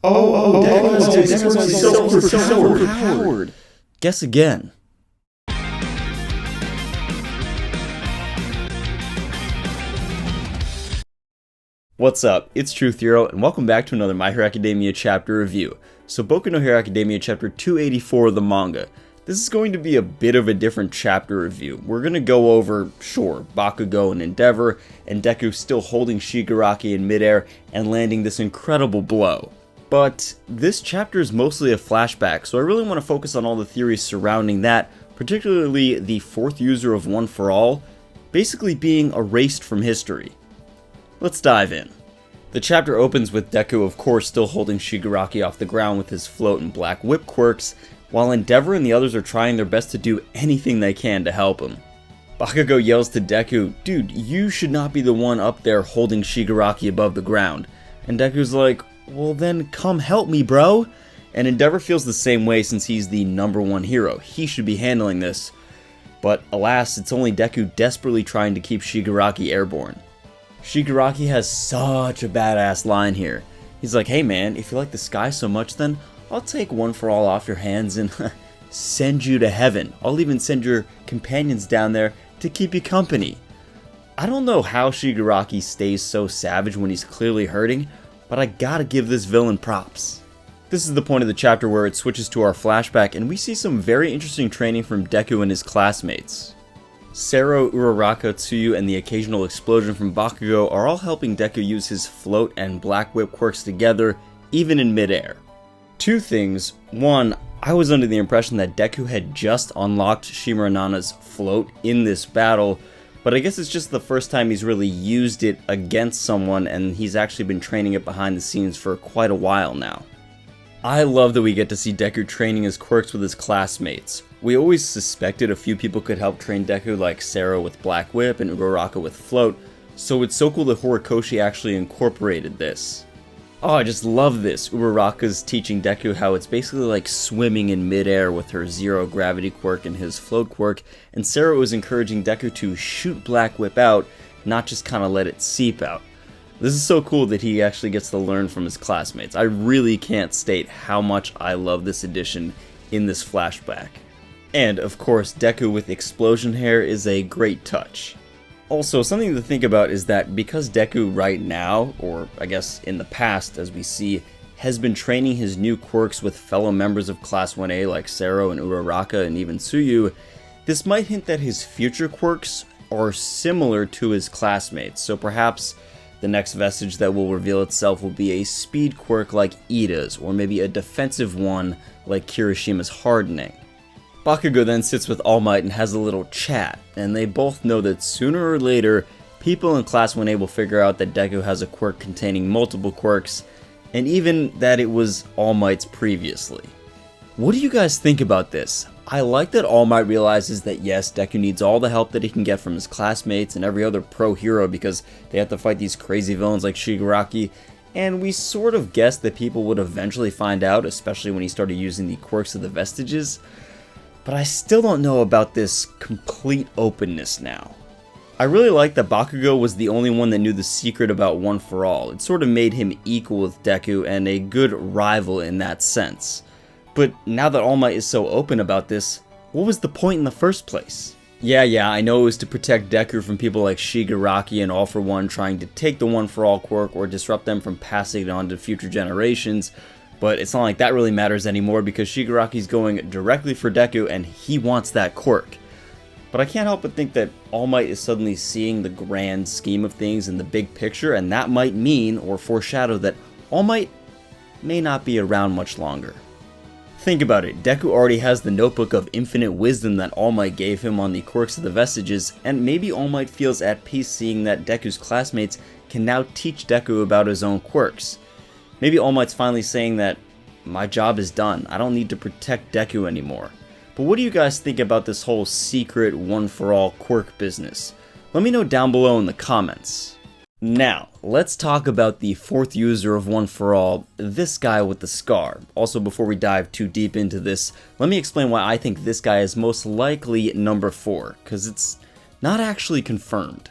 Deku's only so overpowered. Guess again. What's up, it's Sero, and welcome back to another My Hero Academia chapter review. So Boku no Hero Academia chapter 284 of the manga. This is going to be a bit of a different chapter review. We're going to go over, sure, Bakugo and Endeavor, and Deku still holding Shigaraki in midair and landing this incredible blow. But this chapter is mostly a flashback, so I really want to focus on all the theories surrounding that, particularly the fourth user of One for All, basically being erased from history. Let's dive in. The chapter opens with Deku, of course, still holding Shigaraki off the ground with his float and black whip quirks, while Endeavor and the others are trying their best to do anything they can to help him. Bakugo yells to Deku, "Dude, you should not be the one up there holding Shigaraki above the ground." And Deku's like, "Well then come help me, bro." And Endeavor feels the same way since he's the #1 hero. He should be handling this. But alas, it's only Deku desperately trying to keep Shigaraki airborne. Shigaraki has such a badass line here. He's like, "Hey man, if you like the sky so much, then I'll take One for All off your hands and send you to heaven. I'll even send your companions down there to keep you company." I don't know how Shigaraki stays so savage when he's clearly hurting, but I gotta give this villain props. This is the point of the chapter where it switches to our flashback and we see some very interesting training from Deku and his classmates. Sero, Uraraka, Tsuyu, and the occasional explosion from Bakugo are all helping Deku use his float and black whip quirks together, even in midair. Two things. One, I was under the impression that Deku had just unlocked Shimaranana's float in this battle, but I guess it's just the first time he's really used it against someone, and he's actually been training it behind the scenes for quite a while now. I love that we get to see Deku training his quirks with his classmates. We always suspected a few people could help train Deku, like Sero with Black Whip and Uraraka with Float, so it's so cool that Horikoshi actually incorporated this. Oh, I just love this. Uraraka's teaching Deku how it's basically like swimming in midair with her zero gravity quirk and his float quirk, and Sero is encouraging Deku to shoot Black Whip out, not just kind of let it seep out. This is so cool that he actually gets to learn from his classmates. I really can't state how much I love this addition in this flashback. And of course, Deku with explosion hair is a great touch. Also, something to think about is that because Deku right now, or I guess in the past as we see, has been training his new quirks with fellow members of Class 1A like Sero and Uraraka and even Tsuyu, this might hint that his future quirks are similar to his classmates, so perhaps the next Vestige that will reveal itself will be a speed quirk like Ida's, or maybe a defensive one like Kirishima's hardening. Bakugo then sits with All Might and has a little chat, and they both know that sooner or later, people in Class 1A will figure out that Deku has a quirk containing multiple quirks, and even that it was All Might's previously. What do you guys think about this? I like that All Might realizes that yes, Deku needs all the help that he can get from his classmates and every other pro hero because they have to fight these crazy villains like Shigaraki, and we sort of guessed that people would eventually find out, especially when he started using the quirks of the Vestiges. But I still don't know about this complete openness now. I really like that Bakugo was the only one that knew the secret about One for All. It sort of made him equal with Deku and a good rival in that sense. But now that All Might is so open about this, what was the point in the first place? Yeah, I know it was to protect Deku from people like Shigaraki and All for One trying to take the One for All quirk or disrupt them from passing it on to future generations. But it's not like that really matters anymore because Shigaraki's going directly for Deku and he wants that quirk. But I can't help but think that All Might is suddenly seeing the grand scheme of things in the big picture, and that might mean or foreshadow that All Might may not be around much longer. Think about it, Deku already has the notebook of infinite wisdom that All Might gave him on the quirks of the Vestiges, and maybe All Might feels at peace seeing that Deku's classmates can now teach Deku about his own quirks. Maybe All Might's finally saying that, my job is done, I don't need to protect Deku anymore. But what do you guys think about this whole secret One for All quirk business? Let me know down below in the comments. Now, let's talk about the fourth user of One for All, this guy with the scar. Also, before we dive too deep into this, let me explain why I think this guy is most likely number 4, because it's not actually confirmed.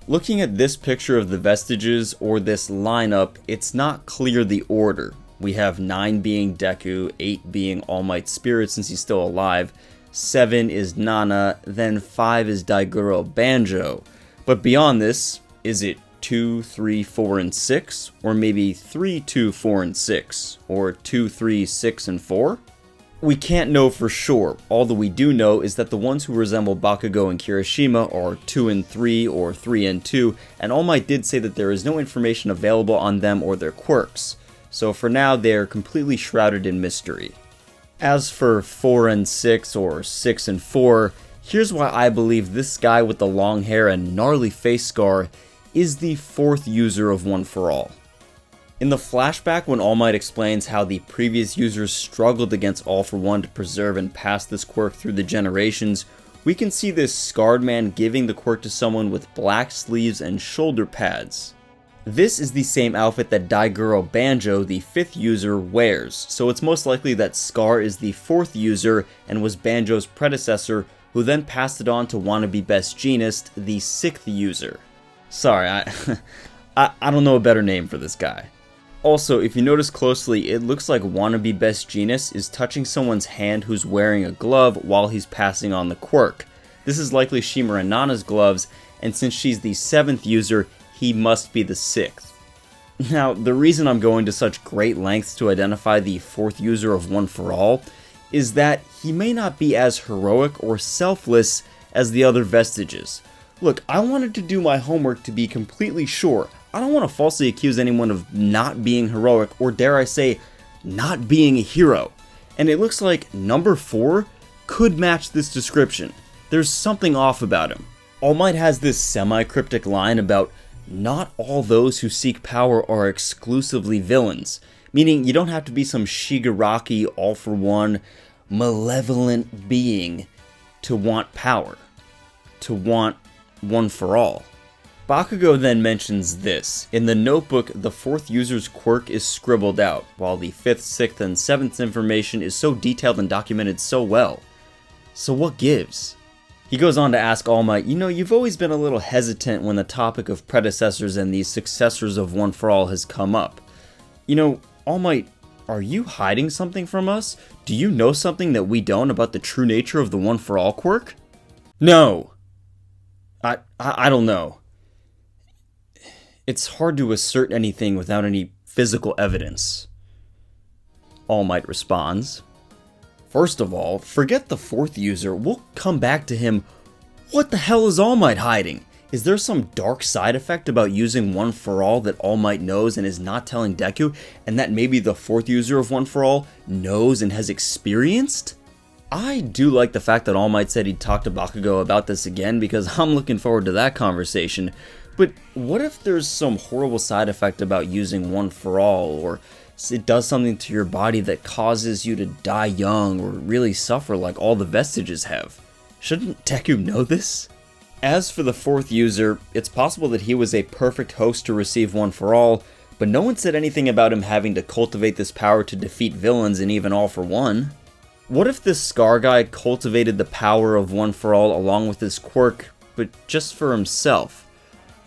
Looking at this picture of the Vestiges or this lineup, it's not clear the order. We have 9 being Deku, 8 being All Might's spirit since he's still alive, 7 is Nana, then 5 is Daigoro Banjo. But beyond this, is it 2, 3, 4, and 6? Or maybe 3, 2, 4, and 6? Or 2, 3, 6, and 4? We can't know for sure. All that we do know is that the ones who resemble Bakugo and Kirishima are 2 and 3 or 3 and 2, and All Might did say that there is no information available on them or their quirks. So for now, they are completely shrouded in mystery. As for 4 and 6 or 6 and 4, here's why I believe this guy with the long hair and gnarly face scar is the 4th user of One For All. In the flashback, when All Might explains how the previous users struggled against All For One to preserve and pass this quirk through the generations, we can see this scarred man giving the quirk to someone with black sleeves and shoulder pads. This is the same outfit that Daigoro Banjo, the 5th user, wears, so it's most likely that Scar is the 4th user and was Banjo's predecessor, who then passed it on to wannabe Best Jeanist, the 6th user. Sorry, I don't know a better name for this guy. Also, if you notice closely, it looks like wannabe Best Jeanist is touching someone's hand who's wearing a glove while he's passing on the quirk. This is likely Shimura Nana's gloves, and since she's the 7th user, he must be the 6th. Now, the reason I'm going to such great lengths to identify the 4th user of One For All is that he may not be as heroic or selfless as the other Vestiges. Look, I wanted to do my homework to be completely sure. I don't want to falsely accuse anyone of not being heroic, or dare I say, not being a hero. And it looks like number 4 could match this description. There's something off about him. All Might has this semi-cryptic line about not all those who seek power are exclusively villains, meaning you don't have to be some Shigaraki all-for-one malevolent being to want power, to want One For All. Bakugo then mentions this. In the notebook, the 4th user's quirk is scribbled out, while the 5th, 6th, and 7th information is so detailed and documented so well. So what gives? He goes on to ask All Might, you've always been a little hesitant when the topic of predecessors and the successors of One For All has come up. All Might, are you hiding something from us? Do you know something that we don't about the true nature of the One For All quirk? No. I don't know. It's hard to assert anything without any physical evidence. All Might responds. First of all, forget the 4th user, we'll come back to him. What the hell is All Might hiding? Is there some dark side effect about using One For All that All Might knows and is not telling Deku, and that maybe the 4th user of One For All knows and has experienced? I do like the fact that All Might said he'd talk to Bakugo about this again, because I'm looking forward to that conversation. But what if there's some horrible side effect about using One For All, or it does something to your body that causes you to die young or really suffer like all the Vestiges have? Shouldn't Deku know this? As for the 4th user, it's possible that he was a perfect host to receive One For All, but no one said anything about him having to cultivate this power to defeat villains and even All For One. What if this Scar guy cultivated the power of One For All along with his quirk, but just for himself?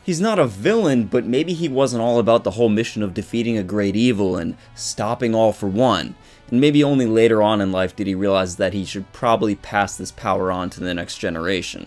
He's not a villain, but maybe he wasn't all about the whole mission of defeating a great evil and stopping All For One, and maybe only later on in life did he realize that he should probably pass this power on to the next generation.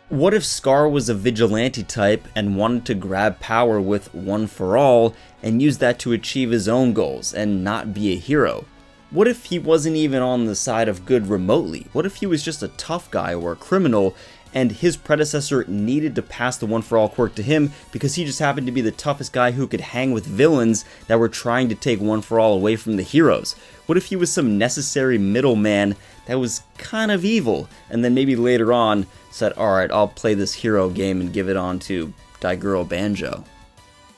What if Scar was a vigilante type and wanted to grab power with One For All and use that to achieve his own goals and not be a hero? What if he wasn't even on the side of good remotely? What if he was just a tough guy or a criminal, and his predecessor needed to pass the One For All quirk to him because he just happened to be the toughest guy who could hang with villains that were trying to take One For All away from the heroes? What if he was some necessary middleman that was kind of evil, and then maybe later on said, alright, I'll play this hero game and give it on to Daigoro Banjo?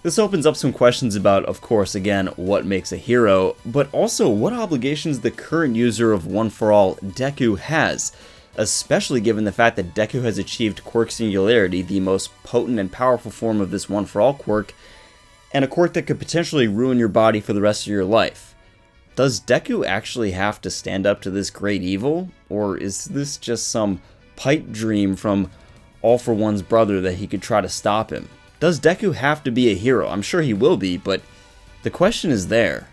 This opens up some questions about, of course, again, what makes a hero, but also what obligations the current user of One For All, Deku, has, especially given the fact that Deku has achieved Quirk Singularity, the most potent and powerful form of this One For All quirk, and a quirk that could potentially ruin your body for the rest of your life. Does Deku actually have to stand up to this great evil, or is this just some pipe dream from All For One's brother that he could try to stop him? Does Deku have to be a hero? I'm sure he will be, but the question is there.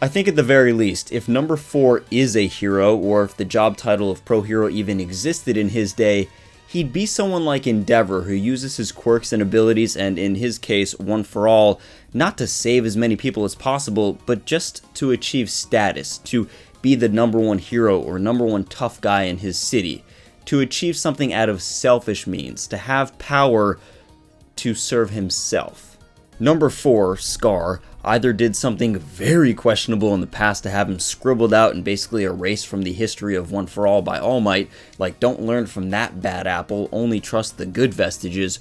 I think at the very least, if number 4 is a hero, or if the job title of pro hero even existed in his day, he'd be someone like Endeavor, who uses his quirks and abilities, and in his case, One for All, not to save as many people as possible, but just to achieve status, to be the number 1 hero or number 1 tough guy in his city, to achieve something out of selfish means, to have power to serve himself. Number 4, Scar, either did something very questionable in the past to have him scribbled out and basically erased from the history of One for All by All Might, like don't learn from that bad apple, only trust the good vestiges,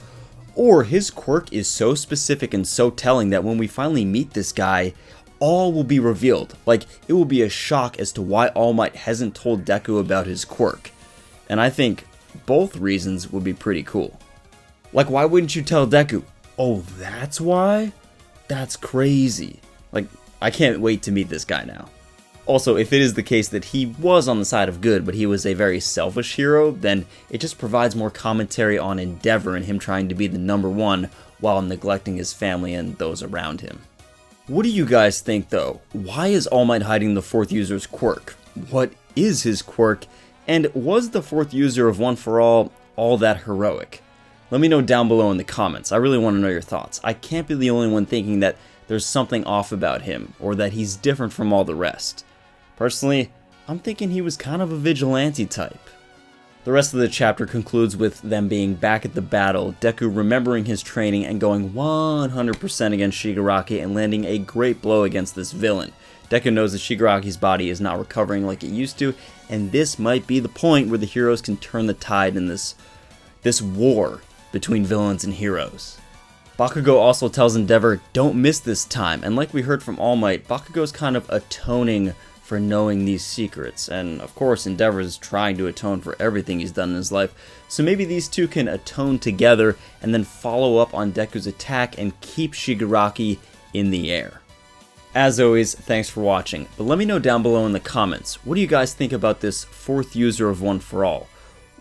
or his quirk is so specific and so telling that when we finally meet this guy, all will be revealed. Like, it will be a shock as to why All Might hasn't told Deku about his quirk. And I think both reasons would be pretty cool. Like, why wouldn't you tell Deku? Oh, that's why? That's crazy. Like, I can't wait to meet this guy now. Also, if it is the case that he was on the side of good, but he was a very selfish hero, then it just provides more commentary on Endeavor and him trying to be the number 1 while neglecting his family and those around him. What do you guys think, though? Why is All Might hiding the 4th user's quirk? What is his quirk? And was the 4th user of One for all that heroic? Let me know down below in the comments. I really want to know your thoughts. I can't be the only one thinking that there's something off about him, or that he's different from all the rest. Personally, I'm thinking he was kind of a vigilante type. The rest of the chapter concludes with them being back at the battle, Deku remembering his training and going 100% against Shigaraki and landing a great blow against this villain. Deku knows that Shigaraki's body is not recovering like it used to, and this might be the point where the heroes can turn the tide in this war between villains and heroes. Bakugo also tells Endeavor, don't miss this time, and like we heard from All Might, Bakugo's kind of atoning for knowing these secrets, and of course Endeavor is trying to atone for everything he's done in his life, so maybe these two can atone together and then follow up on Deku's attack and keep Shigaraki in the air. As always, thanks for watching, but let me know down below in the comments, what do you guys think about this 4th user of One for All?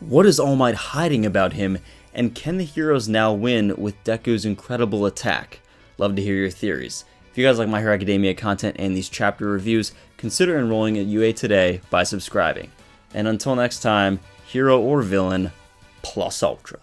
What is All Might hiding about him, and can the heroes now win with Deku's incredible attack? Love to hear your theories. If you guys like My Hero Academia content and these chapter reviews, consider enrolling at UA today by subscribing. And until next time, hero or villain, plus ultra.